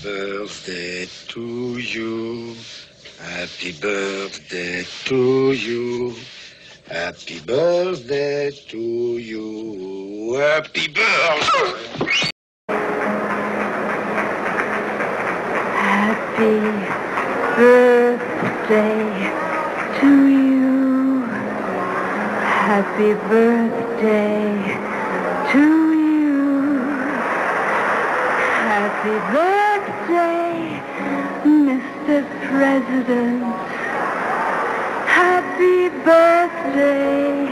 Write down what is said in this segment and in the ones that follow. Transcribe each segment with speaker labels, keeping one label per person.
Speaker 1: birthday to you. Happy birthday to you. Happy birthday to you. Happy birthday.
Speaker 2: Happy birthday to you. Happy birthday to you. Happy birthday, Mr. President. Happy birthday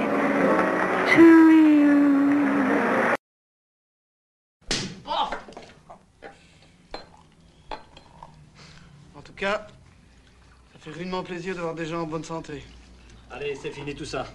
Speaker 2: to you.
Speaker 3: En tout cas, ça fait rudement plaisir de voir des gens en bonne santé.
Speaker 4: Allez, c'est fini tout ça.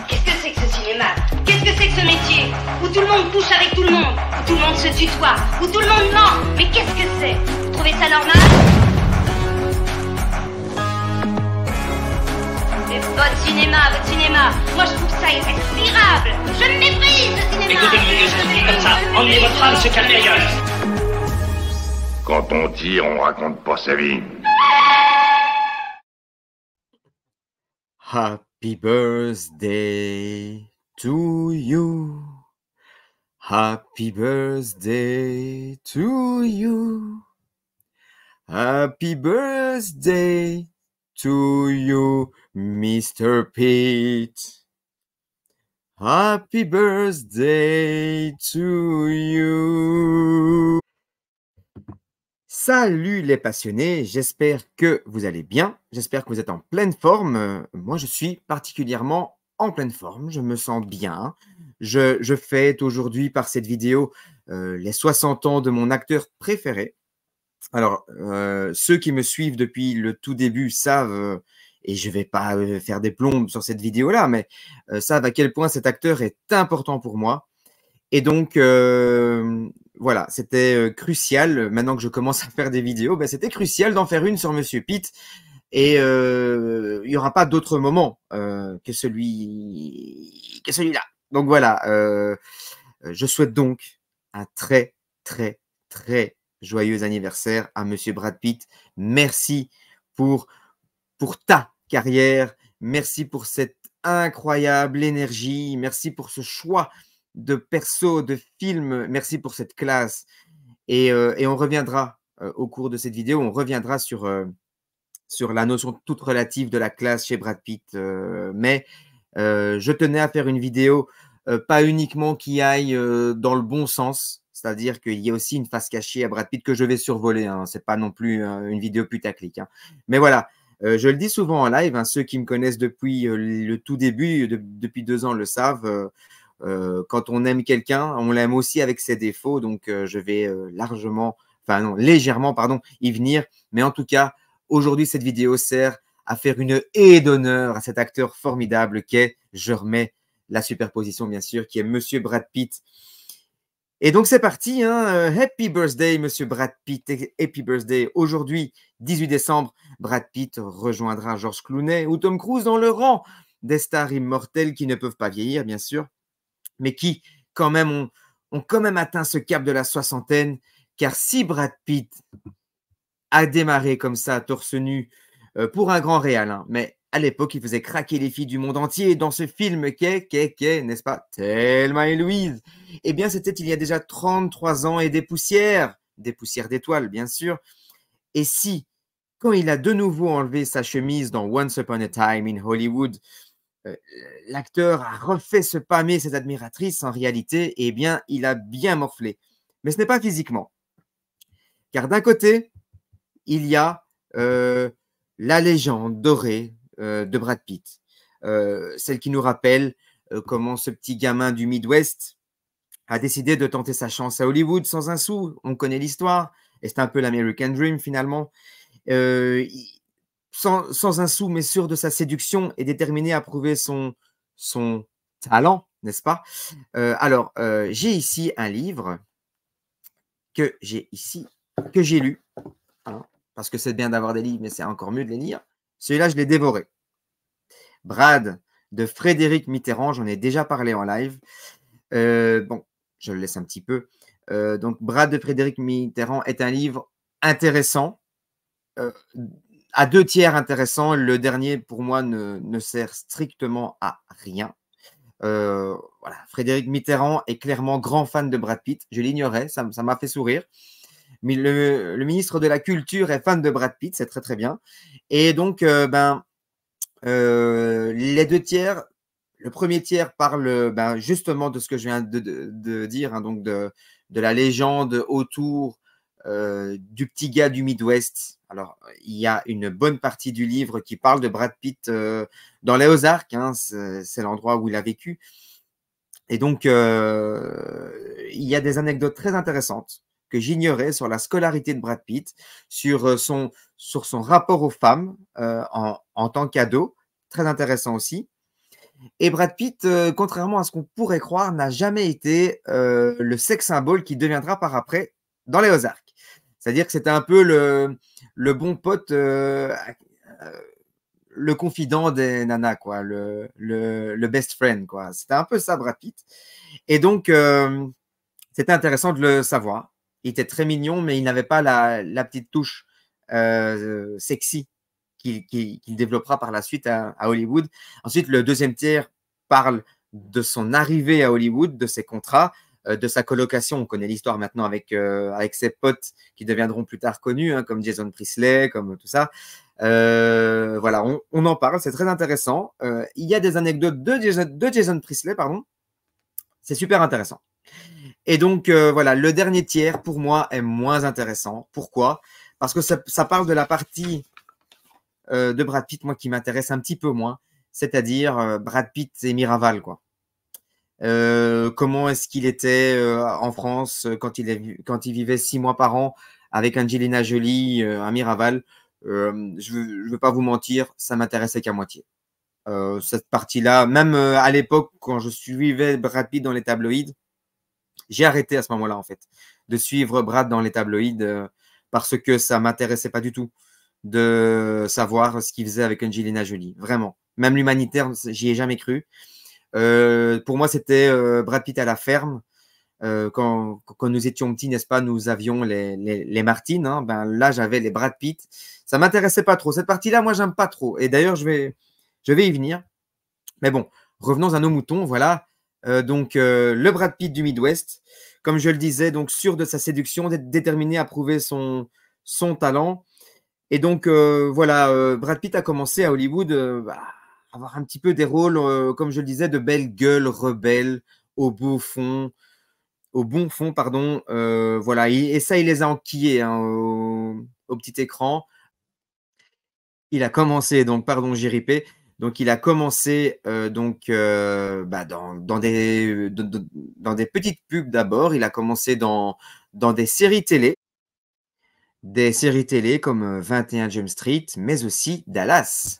Speaker 5: Qu'est-ce que c'est que ce cinéma? Qu'est-ce que c'est que ce métier? Où tout le monde couche avec tout le monde, où tout le monde se tutoie, où tout le monde ment. Mais qu'est-ce que c'est? Vous trouvez ça normal? Votre cinéma, moi je trouve ça irrespirable. Je le méprise, le cinéma.
Speaker 4: Écoutez-moi, je dis comme ça, emmenez votre femme se calmer ailleurs.
Speaker 6: Quand on tire, on raconte pas sa vie.
Speaker 7: Happy birthday to you. Happy birthday to you. Happy birthday to you, Mr. Pete. Happy birthday to you. Salut les passionnés, j'espère que vous allez bien, j'espère que vous êtes en pleine forme. Moi, je suis particulièrement en pleine forme, je me sens bien. Je fête aujourd'hui par cette vidéo les 60 ans de mon acteur préféré. Alors, ceux qui me suivent depuis le tout début savent, et je ne vais pas faire des plombes sur cette vidéo-là, mais savent à quel point cet acteur est important pour moi. Et donc, voilà, c'était crucial, maintenant que je commence à faire des vidéos, ben, c'était crucial d'en faire une sur Monsieur Pete. Et il n'y aura pas d'autre moment que celui-là. Donc voilà, je souhaite donc un très, très, très joyeux anniversaire à Monsieur Brad Pitt. Merci pour ta carrière. Merci pour cette incroyable énergie. Merci pour ce choix de perso, de film. Merci pour cette classe. Et on reviendra au cours de cette vidéo, on reviendra sur la notion toute relative de la classe chez Brad Pitt. Mais je tenais à faire une vidéo pas uniquement qui aille dans le bon sens, c'est-à-dire qu'il y a aussi une face cachée à Brad Pitt que je vais survoler. Hein. Ce n'est pas non plus une vidéo putaclic. Hein. Mais voilà, je le dis souvent en live, hein, ceux qui me connaissent depuis le tout début, depuis 2 ans le savent. Quand on aime quelqu'un, on l'aime aussi avec ses défauts. Donc, je vais légèrement, y venir. Mais en tout cas, aujourd'hui, cette vidéo sert à faire une haie d'honneur à cet acteur formidable qu'est, je remets la superposition bien sûr, qui est Monsieur Brad Pitt. Et donc c'est parti, hein. Happy birthday Monsieur Brad Pitt, happy birthday. Aujourd'hui, 18 décembre, Brad Pitt rejoindra George Clooney ou Tom Cruise dans le rang des stars immortelles qui ne peuvent pas vieillir bien sûr, mais qui quand même ont quand même atteint ce cap de la soixantaine, car si Brad Pitt a démarré comme ça, torse nu, pour un grand réal, hein, mais à l'époque, il faisait craquer les filles du monde entier dans ce film qu'est, n'est-ce pas, Thelma et Louise. Eh bien, c'était il y a déjà 33 ans et des poussières d'étoiles, bien sûr. Et si, quand il a de nouveau enlevé sa chemise dans Once Upon a Time in Hollywood, l'acteur a refait se pâmer cette admiratrice, en réalité, eh bien, il a bien morflé. Mais ce n'est pas physiquement. Car d'un côté, il y a la légende dorée de Brad Pitt, celle qui nous rappelle comment ce petit gamin du Midwest a décidé de tenter sa chance à Hollywood sans un sou. On connaît l'histoire, et c'est un peu l'American Dream finalement. Sans un sou, mais sûr de sa séduction et déterminé à prouver son talent, n'est-ce pas? Alors, j'ai ici un livre que j'ai lu, hein, parce que c'est bien d'avoir des livres, mais c'est encore mieux de les lire. Celui-là, je l'ai dévoré. Brad de Frédéric Mitterrand, j'en ai déjà parlé en live. Bon, je le laisse un petit peu. Donc, Brad de Frédéric Mitterrand est un livre intéressant, à 2/3 intéressant. Le dernier, pour moi, ne sert strictement à rien. Voilà. Frédéric Mitterrand est clairement grand fan de Brad Pitt. Je l'ignorais, ça m'a fait sourire. Mais le ministre de la Culture est fan de Brad Pitt, c'est très très bien. Et donc, les 2/3, le premier tiers parle justement de ce que je viens de dire, hein, donc de la légende autour du petit gars du Midwest. Alors, il y a une bonne partie du livre qui parle de Brad Pitt dans les Ozarks, hein, c'est l'endroit où il a vécu. Et donc, il y a des anecdotes très intéressantes que j'ignorais sur la scolarité de Brad Pitt, sur son rapport aux femmes en tant qu'ado, très intéressant aussi. Et Brad Pitt, contrairement à ce qu'on pourrait croire, n'a jamais été le sex symbole qui deviendra par après dans les Ozarks. C'est-à-dire que c'était un peu le bon pote, le confident des nanas, quoi, le best friend, quoi. C'était un peu ça, Brad Pitt. Et donc, c'était intéressant de le savoir. Il était très mignon, mais il n'avait pas la petite touche sexy qu'il développera par la suite à Hollywood. Ensuite, le deuxième tiers parle de son arrivée à Hollywood, de ses contrats, de sa colocation. On connaît l'histoire maintenant avec ses potes qui deviendront plus tard connus, hein, comme Jason Priestley, comme tout ça. Voilà, on en parle, c'est très intéressant. Il y a des anecdotes de Jason Priestley, pardon. C'est super intéressant. Et donc, voilà, le dernier tiers, pour moi, est moins intéressant. Pourquoi? Parce que ça parle de la partie de Brad Pitt, moi, qui m'intéresse un petit peu moins, c'est-à-dire Brad Pitt et Miraval, quoi. Comment est-ce qu'il était en France quand il vivait 6 mois par an avec Angelina Jolie à Miraval. Je veux pas vous mentir, ça m'intéressait qu'à moitié. Cette partie-là, même à l'époque, quand je suivais Brad Pitt dans les tabloïds, j'ai arrêté à ce moment-là, en fait, de suivre Brad dans les tabloïds parce que ça m'intéressait pas du tout de savoir ce qu'il faisait avec Angelina Jolie. Vraiment. Même l'humanitaire, j'y ai jamais cru. Pour moi, c'était Brad Pitt à la ferme. Quand nous étions petits, n'est-ce pas, nous avions les Martines. Hein, là, j'avais les Brad Pitt. Ça m'intéressait pas trop. Cette partie-là, moi, j'aime pas trop. Et d'ailleurs, je vais y venir. Mais bon, revenons à nos moutons. Voilà. Donc, le Brad Pitt du Midwest, comme je le disais, donc sûr de sa séduction, déterminé à prouver son talent. Et donc, voilà, Brad Pitt a commencé à Hollywood à avoir un petit peu des rôles, comme je le disais, de belles gueules rebelles au bon fond, pardon. Voilà, et ça, il les a enquillés hein, au petit écran. Il a commencé, donc, pardon, j'ai ripé. Donc, il a commencé dans des petites pubs d'abord. Il a commencé dans des séries télé. Des séries télé comme 21 Jump Street, mais aussi Dallas.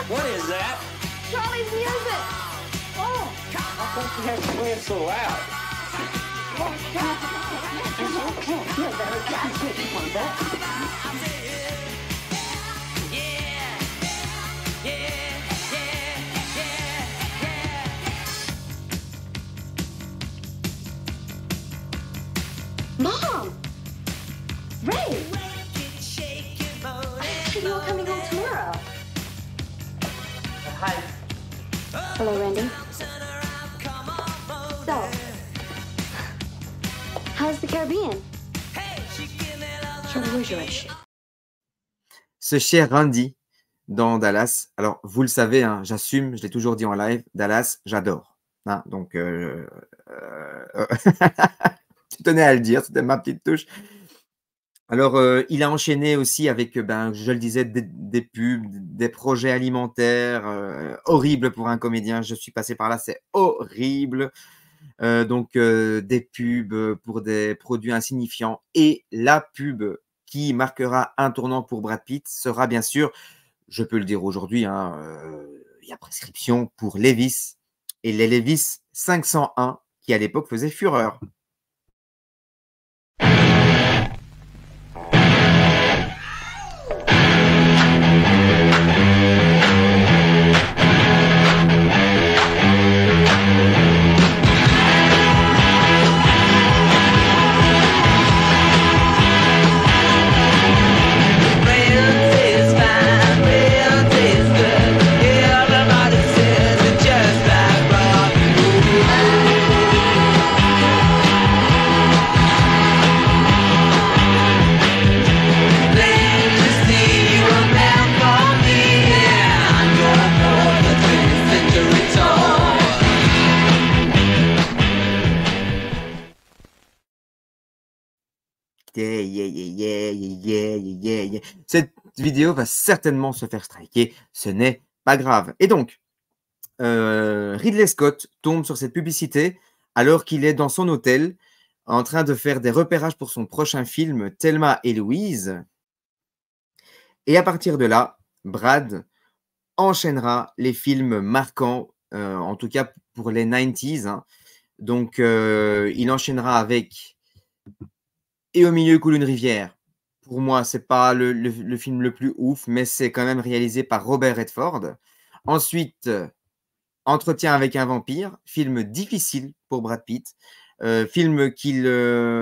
Speaker 8: What is that?
Speaker 2: Charlie's music. Oh.
Speaker 8: How come you have to play it so loud?
Speaker 2: Mom! Ray! You were coming home tomorrow.
Speaker 8: Hi.
Speaker 2: Hello, Randy. So, how's the Caribbean? Charlie, where's your red shit?
Speaker 7: Ce cher Randy dans Dallas. Alors, vous le savez, hein, j'assume, je l'ai toujours dit en live, Dallas, j'adore. Hein, donc, je tenais à le dire, c'était ma petite touche. Alors, il a enchaîné aussi avec, je le disais, des pubs, des projets alimentaires horribles pour un comédien. Je suis passé par là, c'est horrible. Donc, des pubs pour des produits insignifiants. Et la pub qui marquera un tournant pour Brad Pitt sera bien sûr, je peux le dire aujourd'hui, hein, il y a prescription pour Levi's et les Levi's 501 qui à l'époque faisaient fureur. yeah, yeah, yeah, yeah, yeah, yeah, yeah. Cette vidéo va certainement se faire striker. Ce n'est pas grave. Et donc, Ridley Scott tombe sur cette publicité alors qu'il est dans son hôtel en train de faire des repérages pour son prochain film Thelma et Louise. Et à partir de là, Brad enchaînera les films marquants, en tout cas pour les 90s. Hein. Donc, il enchaînera avec Et au milieu coule une rivière. Pour moi, c'est pas le film le plus ouf, mais c'est quand même réalisé par Robert Redford. Ensuite, Entretien avec un vampire, film difficile pour Brad Pitt, film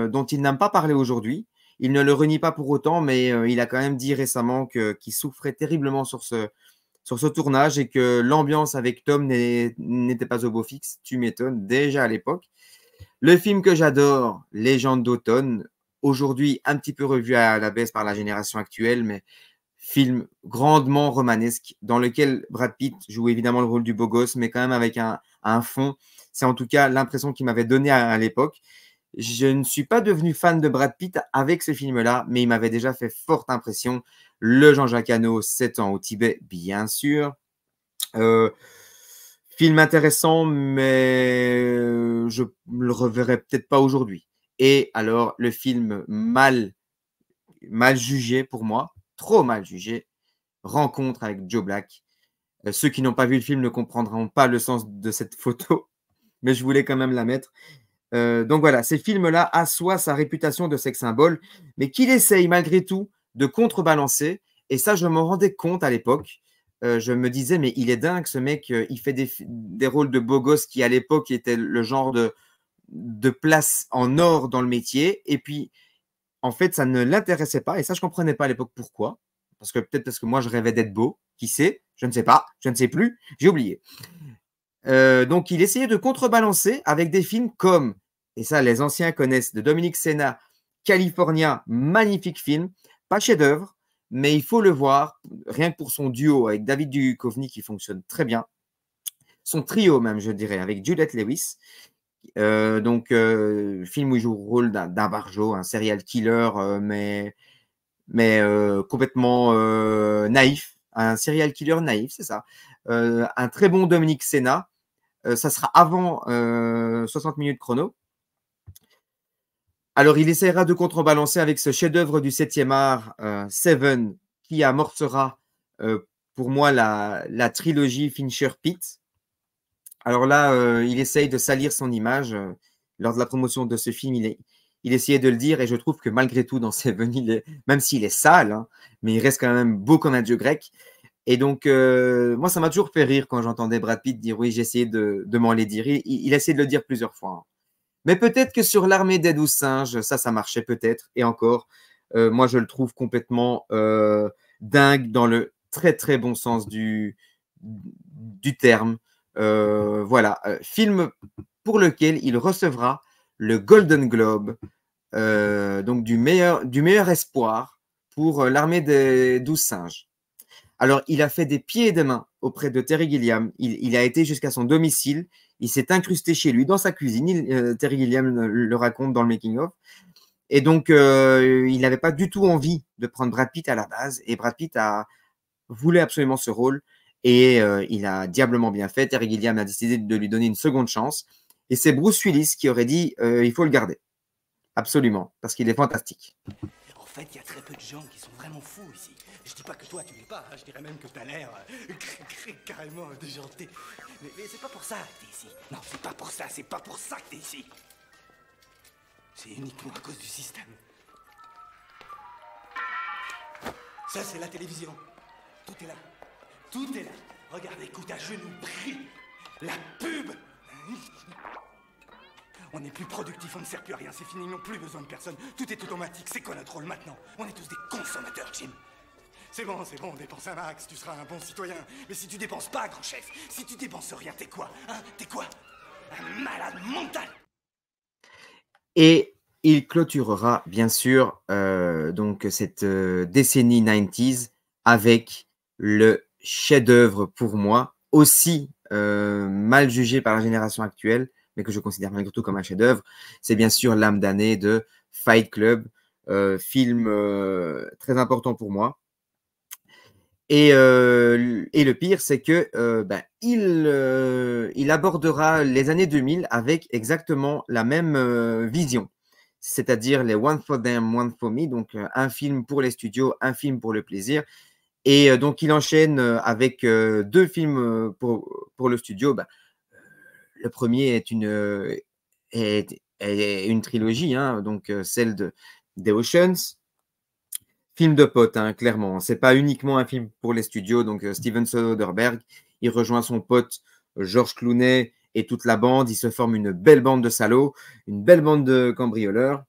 Speaker 7: dont il n'a pas parlé aujourd'hui. Il ne le renie pas pour autant, mais il a quand même dit récemment qu'il souffrait terriblement sur ce tournage et que l'ambiance avec Tom n'était pas au beau fixe. Tu m'étonnes, déjà à l'époque. Le film que j'adore, Légende d'automne, aujourd'hui un petit peu revu à la baisse par la génération actuelle, mais film grandement romanesque dans lequel Brad Pitt joue évidemment le rôle du beau gosse, mais quand même avec un fond. C'est en tout cas l'impression qu'il m'avait donnée à l'époque. Je ne suis pas devenu fan de Brad Pitt avec ce film-là, mais il m'avait déjà fait forte impression. Le Jean-Jacques Hano, 7 ans au Tibet, bien sûr. Film intéressant, mais je ne le reverrai peut-être pas aujourd'hui. Et alors, le film mal jugé pour moi, trop mal jugé, Rencontre avec Joe Black. Ceux qui n'ont pas vu le film ne comprendront pas le sens de cette photo, mais je voulais quand même la mettre. Donc voilà, ces films-là assoient sa réputation de sex symbole, mais qu'il essaye malgré tout de contrebalancer. Et ça, je m'en rendais compte à l'époque. Je me disais, mais il est dingue, ce mec, il fait des rôles de beau gosse qui, à l'époque, étaient le genre de place en or dans le métier. Et puis, en fait, ça ne l'intéressait pas. Et ça, je ne comprenais pas à l'époque pourquoi. Peut-être parce que moi, je rêvais d'être beau. Qui sait? Je ne sais pas. Je ne sais plus. J'ai oublié. Donc, il essayait de contrebalancer avec des films comme, et ça, les anciens connaissent, de Dominique Sena, California, magnifique film. Pas chef-d'œuvre, mais il faut le voir, rien que pour son duo avec David Duchovny qui fonctionne très bien. Son trio même, je dirais, avec Juliette Lewis. Film où il joue le rôle d'un barjo, un serial killer, mais complètement naïf. Un serial killer naïf, c'est ça. Un très bon Dominique Sena. Ça sera avant 60 minutes chrono. Alors, il essaiera de contrebalancer avec ce chef-d'œuvre du 7e art, Seven, qui amorcera pour moi la trilogie Fincher-Pitt. Alors là, il essaye de salir son image. Lors de la promotion de ce film, il essayait de le dire, et je trouve que malgré tout, dans Seven, même s'il est sale, hein, mais il reste quand même beau comme un dieu grec. Et donc, moi, ça m'a toujours fait rire quand j'entendais Brad Pitt dire « Oui, j'ai essayé de m'en les dire ». Il a essayé de le dire plusieurs fois. Hein. Mais peut-être que sur l'Armée des 12 singes, ça marchait peut-être. Et encore, moi, je le trouve complètement dingue dans le très, très bon sens du terme. Voilà, film pour lequel il recevra le Golden Globe, donc du meilleur espoir pour l'Armée des 12 singes. Alors, il a fait des pieds et des mains auprès de Terry Gilliam. Il a été jusqu'à son domicile. Il s'est incrusté chez lui, dans sa cuisine. Terry Gilliam le raconte dans le making-of. Et donc, il n'avait pas du tout envie de prendre Brad Pitt à la base. Et Brad Pitt voulait absolument ce rôle. Et il a diablement bien fait. Terry Gilliam a décidé de lui donner une seconde chance. Et c'est Bruce Willis qui aurait dit il faut le garder. Absolument, parce qu'il est fantastique.
Speaker 9: En fait, il y a très peu de gens qui sont vraiment fous ici. Je dis pas que toi, tu l'es pas. Je dirais même que t'as l'air carrément déjanté. Mais c'est pas pour ça que t'es ici. Non, c'est pas pour ça. C'est pas pour ça que t'es ici. C'est uniquement à cause du système. Ça, c'est la télévision. Tout est là. Tout est là. Regarde, écoute, à genoux, prie. La pub. On n'est plus productif, on ne sert plus à rien, c'est fini, ils n'ont plus besoin de personne. Tout est automatique, c'est quoi notre rôle maintenant? On est tous des consommateurs, Jim. C'est bon, dépense un max, tu seras un bon citoyen. Mais si tu dépenses pas, grand chef, si tu dépenses rien, t'es quoi? Hein? T'es quoi? Un malade mental.
Speaker 7: Et il clôturera, bien sûr, donc cette décennie 90s avec le chef-d'œuvre pour moi, aussi mal jugé par la génération actuelle, mais que je considère malgré tout comme un chef-d'œuvre. C'est bien sûr L'âme damnée de Fight Club. film très important pour moi. Et le pire, c'est que il abordera les années 2000 avec exactement la même vision, c'est-à-dire les One for Them, One for Me, donc un film pour les studios, un film pour le plaisir. Et donc, il enchaîne avec deux films pour le studio. Le premier est une trilogie, hein, donc celle des Oceans. Film de pote, hein, clairement. C'est pas uniquement un film pour les studios. Donc, Steven Soderbergh, il rejoint son pote George Clooney et toute la bande. Ils se forment une belle bande de salauds, une belle bande de cambrioleurs.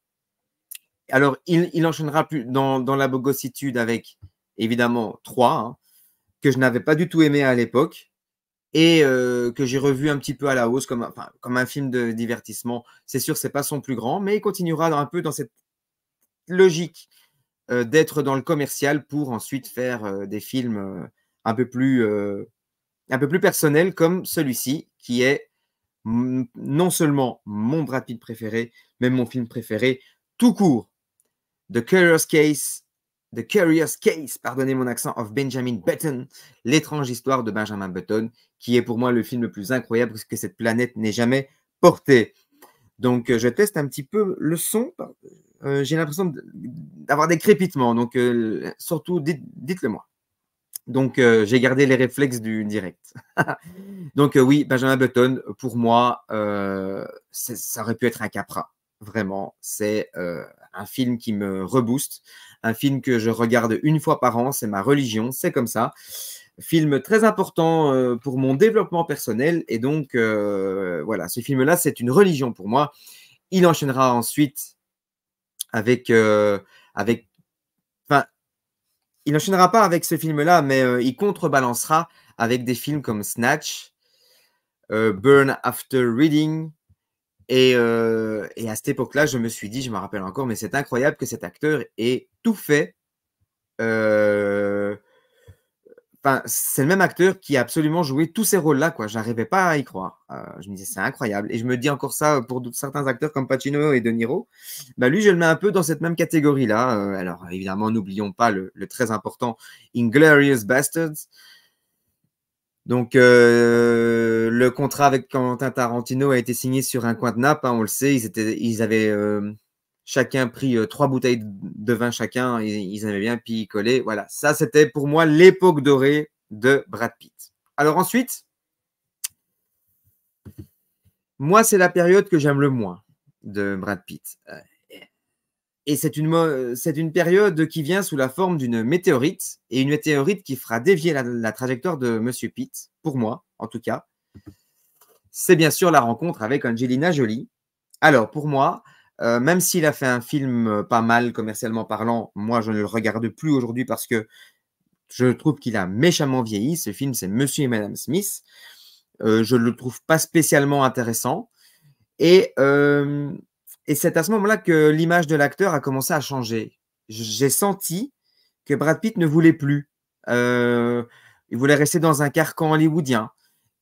Speaker 7: Alors, il enchaînera plus dans la bogossitude avec, évidemment, 3, hein, que je n'avais pas du tout aimé à l'époque et que j'ai revu un petit peu à la hausse comme un film de divertissement. C'est sûr, c'est pas son plus grand, mais il continuera un peu dans cette logique d'être dans le commercial pour ensuite faire des films un peu plus personnels comme celui-ci, qui est non seulement mon Brad Pitt préféré, mais mon film préféré tout court. The Curious Case, pardonnez mon accent, of Benjamin Button, l'étrange histoire de Benjamin Button, qui est pour moi le film le plus incroyable que cette planète n'ait jamais porté. Donc, je teste un petit peu le son. J'ai l'impression d'avoir des crépitements, donc surtout, dites-le moi. Donc, j'ai gardé les réflexes du direct. Donc, oui, Benjamin Button, pour moi, ça aurait pu être un Capra. Vraiment, c'est un film qui me rebooste, un film que je regarde une fois par an, c'est ma religion, c'est comme ça. Film très important pour mon développement personnel, et donc voilà, ce film-là, c'est une religion pour moi. Il enchaînera ensuite il n'enchaînera pas avec ce film-là, mais il contrebalancera avec des films comme Snatch, Burn After Reading. Et à cette époque-là, je me suis dit, je me rappelle encore, mais c'est incroyable que cet acteur ait tout fait. C'est le même acteur qui a absolument joué tous ces rôles-là, quoi. Je n'arrivais pas à y croire. Je me disais, c'est incroyable. Et je me dis encore ça pour certains acteurs comme Pacino et De Niro. Lui, je le mets un peu dans cette même catégorie-là. Alors, évidemment, n'oublions pas le très important Inglourious Basterds. Donc, le contrat avec Quentin Tarantino a été signé sur un coin de nappe, hein, on le sait. Ils avaient chacun pris 3 bouteilles de vin chacun. Ils avaient bien picolé. Voilà, ça, c'était pour moi l'époque dorée de Brad Pitt. Alors ensuite, moi, c'est la période que j'aime le moins de Brad Pitt. Et c'est une période qui vient sous la forme d'une météorite, et une météorite qui fera dévier la trajectoire de Monsieur Pitt, pour moi, en tout cas. C'est bien sûr la rencontre avec Angelina Jolie. Alors, pour moi, même s'il a fait un film pas mal commercialement parlant, moi, je ne le regarde plus aujourd'hui parce que je trouve qu'il a méchamment vieilli. Ce film, c'est Monsieur et Madame Smith. Je ne le trouve pas spécialement intéressant. Et c'est à ce moment-là que l'image de l'acteur a commencé à changer. J'ai senti que Brad Pitt ne voulait plus. Il voulait rester dans un carcan hollywoodien.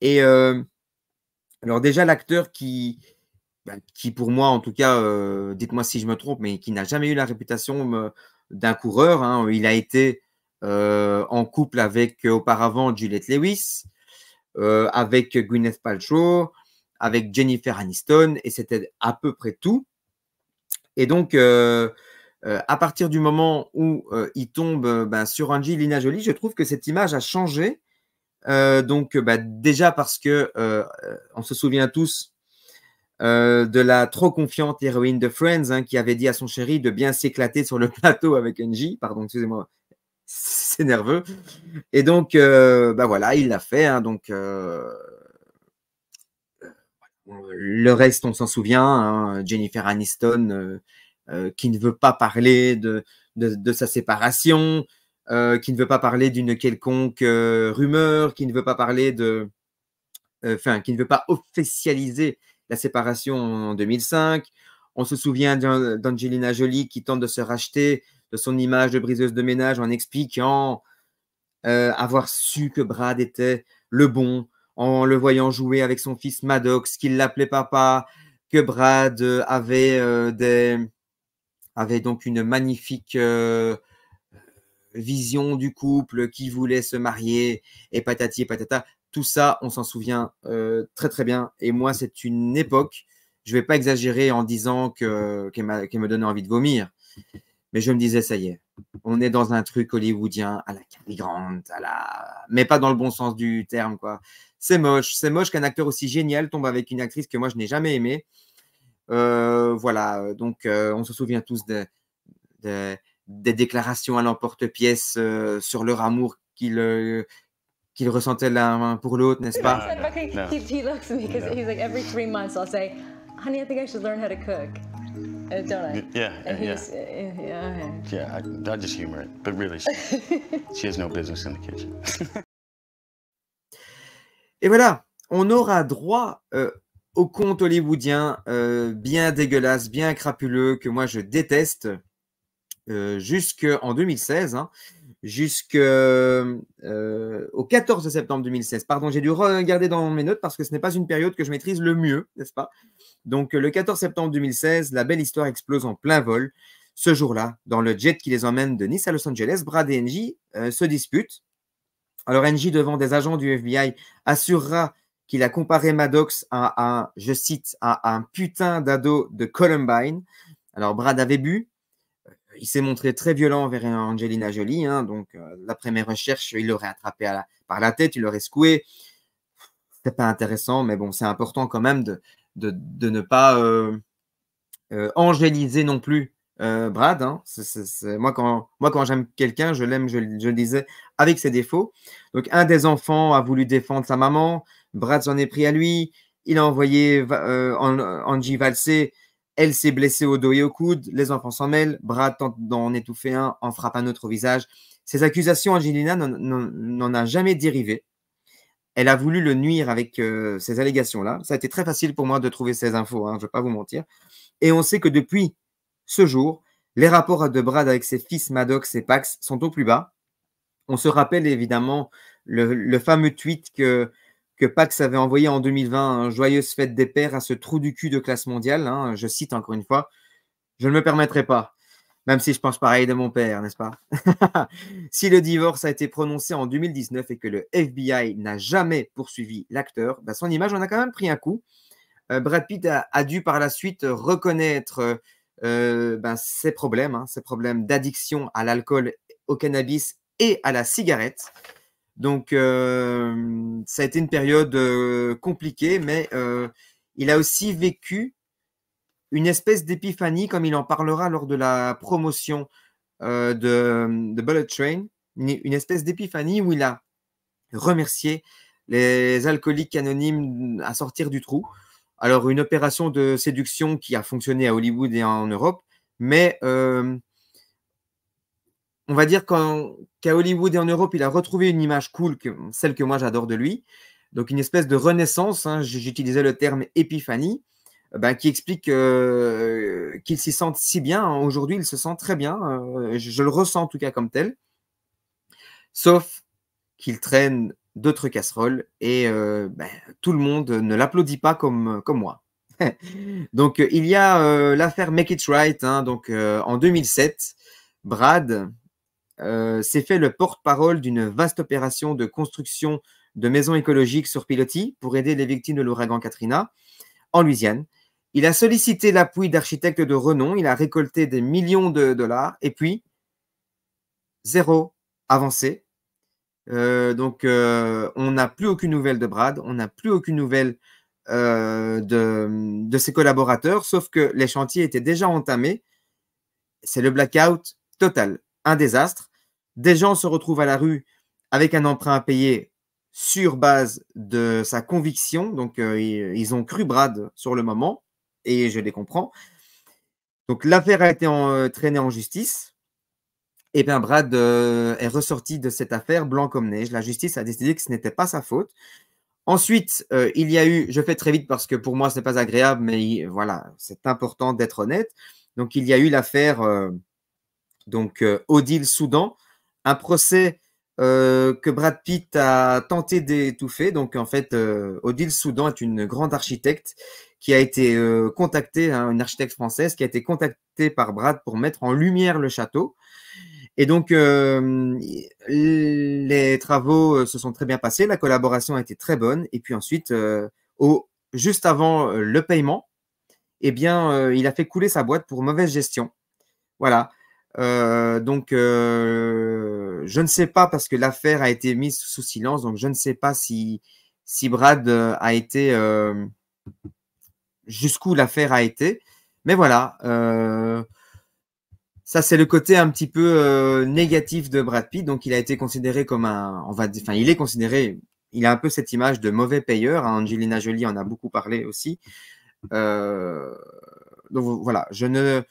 Speaker 7: Et alors déjà, l'acteur qui pour moi, en tout cas, dites-moi si je me trompe, mais qui n'a jamais eu la réputation d'un coureur. Hein. Il a été en couple avec auparavant Juliette Lewis, avec Gwyneth Paltrow, avec Jennifer Aniston, et c'était à peu près tout. Et donc, à partir du moment où il tombe sur Angelina Jolie, je trouve que cette image a changé. Déjà parce que on se souvient tous de la trop confiante héroïne de Friends, hein, qui avait dit à son chéri de bien s'éclater sur le plateau avec Angie. Pardon, excusez-moi, c'est nerveux. Et donc, voilà, il l'a fait. Hein, donc, le reste, on s'en souvient. Hein, Jennifer Aniston, qui ne veut pas parler de sa séparation, qui ne veut pas parler d'une quelconque rumeur, qui ne veut pas parler qui ne veut pas officialiser la séparation en 2005. On se souvient d'Angelina Jolie qui tente de se racheter de son image de briseuse de ménage en expliquant avoir su que Brad était le bon, en le voyant jouer avec son fils Maddox, qu'il l'appelait papa, que Brad avait avait donc une magnifique vision du couple qui voulait se marier et patati et patata. Tout ça, on s'en souvient très très bien. Et moi, c'est une époque, je ne vais pas exagérer en disant qu'elle me donnait envie de vomir, mais je me disais, ça y est, on est dans un truc hollywoodien à la Cary Grant, mais pas dans le bon sens du terme, quoi. C'est moche qu'un acteur aussi génial tombe avec une actrice que moi, je n'ai jamais aimée. Voilà, donc on se souvient tous des déclarations à l'emporte-pièce sur leur amour qu'ils ressentaient l'un pour l'autre, n'est-ce pas?
Speaker 10: He looks at me because he's like every 3 months I'll say, honey, I think I should learn how to cook. Don't I?
Speaker 11: Yeah, I just humor it, but really, she has no business in the kitchen.
Speaker 7: Et voilà, on aura droit au conte hollywoodien bien dégueulasse, bien crapuleux, que moi je déteste, jusqu'en 2016, hein, jusqu'au 14 septembre 2016. Pardon, j'ai dû regarder dans mes notes parce que ce n'est pas une période que je maîtrise le mieux, n'est-ce pas? Donc, le 14 septembre 2016, la belle histoire explose en plein vol. Ce jour-là, dans le jet qui les emmène de Nice à Los Angeles, Brad et Angie se disputent. Alors, Angie, devant des agents du FBI, assurera qu'il a comparé Maddox à je cite, à un putain d'ado de Columbine. Alors, Brad avait bu. Il s'est montré très violent envers Angelina Jolie. Hein, donc, d'après mes recherches, il l'aurait attrapé par la tête, il l'aurait secoué. C'est pas intéressant, mais bon, c'est important quand même de ne pas angéliser non plus Brad. Hein. Moi, quand j'aime quelqu'un, je l'aime, je le disais, avec ses défauts. Donc, un des enfants a voulu défendre sa maman. Brad s'en est pris à lui. Il a envoyé Angie valser. Elle s'est blessée au dos et au coude. Les enfants s'en mêlent. Brad tente d'en étouffer un, en frappe un autre au visage. Ces accusations, Angelina n'en a jamais dérivé. Elle a voulu le nuire avec ces allégations-là. Ça a été très facile pour moi de trouver ces infos, hein, je ne vais pas vous mentir. Et on sait que depuis ce jour, les rapports de Brad avec ses fils Maddox et Pax sont au plus bas. On se rappelle évidemment le fameux tweet que Pax avait envoyé en 2020, hein, joyeuse fête des pères à ce trou du cul de classe mondiale. Hein, je cite encore une fois, je ne me permettrai pas, même si je pense pareil de mon père, n'est-ce pas? Si le divorce a été prononcé en 2019 et que le FBI n'a jamais poursuivi l'acteur, ben son image en a quand même pris un coup. Brad Pitt a dû par la suite reconnaître ses problèmes d'addiction à l'alcool, au cannabis et à la cigarette. Donc, ça a été une période compliquée, mais il a aussi vécu une espèce d'épiphanie, comme il en parlera lors de la promotion de Bullet Train, une espèce d'épiphanie où il a remercié les alcooliques anonymes à sortir du trou. Alors, une opération de séduction qui a fonctionné à Hollywood et en Europe, mais on va dire qu'à Hollywood et en Europe, il a retrouvé une image cool, celle que moi j'adore de lui. Donc, une espèce de renaissance, hein, j'utilisais le terme épiphanie, qui explique qu'il s'y sent si bien. Hein. Aujourd'hui, il se sent très bien. Je le ressens en tout cas comme tel. Sauf qu'il traîne d'autres casseroles et tout le monde ne l'applaudit pas comme moi. Donc, il y a l'affaire Make It Right. Hein, donc, en 2007, Brad s'est fait le porte-parole d'une vaste opération de construction de maisons écologiques sur pilotis pour aider les victimes de l'ouragan Katrina en Louisiane. Il a sollicité l'appui d'architectes de renom, il a récolté des millions de dollars et puis zéro avancée. Donc, on n'a plus aucune nouvelle de Brad, on n'a plus aucune nouvelle de ses collaborateurs, sauf que les chantiers étaient déjà entamés. C'est le blackout total, un désastre. Des gens se retrouvent à la rue avec un emprunt à payer sur base de sa conviction. Donc, ils ont cru Brad sur le moment et je les comprends. Donc, l'affaire a été traînée en justice. Et bien, Brad est ressorti de cette affaire blanc comme neige. La justice a décidé que ce n'était pas sa faute. Ensuite, il y a eu, je fais très vite parce que pour moi, ce n'est pas agréable, mais voilà, c'est important d'être honnête. Donc, il y a eu l'affaire Odile Soudan, un procès que Brad Pitt a tenté d'étouffer. Donc, en fait, Odile Soudan est une grande architecte qui a été contactée, hein, une architecte française, qui a été contactée par Brad pour mettre en lumière le château. Et donc, les travaux se sont très bien passés, la collaboration a été très bonne. Et puis ensuite, juste avant le paiement, eh bien, il a fait couler sa boîte pour mauvaise gestion. Voilà. Donc, je ne sais pas, parce que l'affaire a été mise sous silence, donc je ne sais pas si Brad a été jusqu'où l'affaire a été. Mais voilà, ça c'est le côté un petit peu négatif de Brad Pitt. Donc, il a été considéré comme il est considéré, il a un peu cette image de mauvais payeur. Hein. Angelina Jolie en a beaucoup parlé aussi. Donc voilà, je ne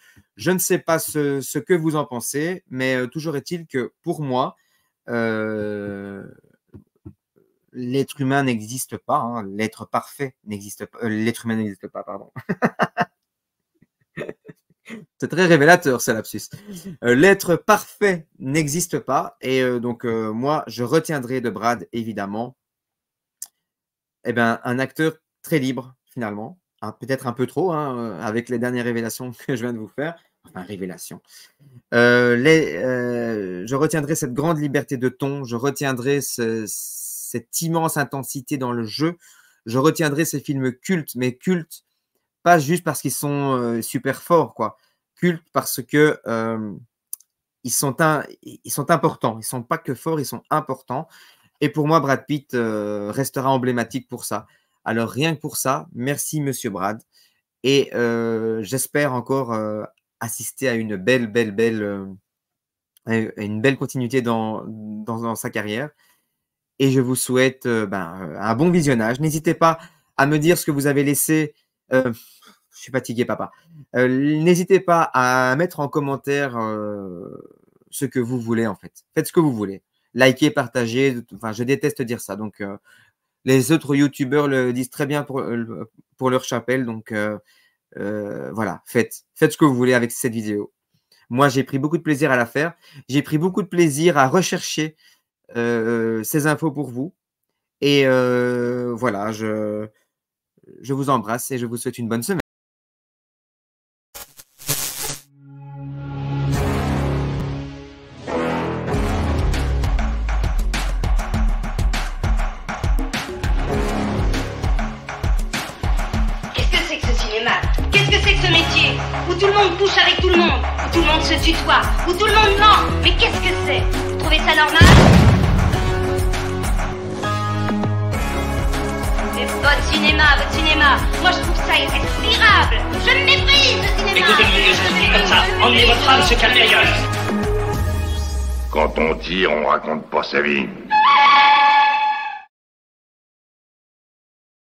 Speaker 7: sais pas ce que vous en pensez, mais toujours est-il que pour moi, l'être humain n'existe pas, hein, l'être parfait n'existe pas, l'être humain n'existe pas, pardon. C'est très révélateur ce lapsus. L'être parfait n'existe pas, et donc moi, je retiendrai de Brad, évidemment, un acteur très libre, finalement. Peut-être un peu trop, hein, avec les dernières révélations que je viens de vous faire. Enfin, révélations. Je retiendrai cette grande liberté de ton, je retiendrai cette immense intensité dans le jeu, je retiendrai ces films cultes, mais cultes, pas juste parce qu'ils sont super forts, quoi. Cultes parce que ils sont importants. Ils ne sont pas que forts, ils sont importants. Et pour moi, Brad Pitt restera emblématique pour ça. Alors, rien que pour ça, merci, Monsieur Brad. Et j'espère encore assister à une belle continuité dans sa carrière. Et je vous souhaite un bon visionnage. N'hésitez pas à me dire ce que vous avez laissé. Je suis fatigué, papa. N'hésitez pas à mettre en commentaire ce que vous voulez, en fait. Faites ce que vous voulez. Likez, partagez. Enfin, je déteste dire ça. Donc, les autres youtubeurs le disent très bien pour leur chapelle. Donc, voilà, faites ce que vous voulez avec cette vidéo. Moi, j'ai pris beaucoup de plaisir à la faire. J'ai pris beaucoup de plaisir à rechercher ces infos pour vous. Et voilà, je vous embrasse et je vous souhaite une bonne semaine.
Speaker 5: Où tout le monde couche avec tout le monde, où tout le monde se tutoie, où tout le monde ment. Mais qu'est-ce que c'est? Vous trouvez ça normal? C'est votre cinéma. Moi je trouve ça irrespirable. Je méprise le cinéma.
Speaker 4: Écoutez-moi, je dis comme ça, emmenez votre âme se calmer ailleurs.
Speaker 6: Quand on tire, on raconte pas sa vie.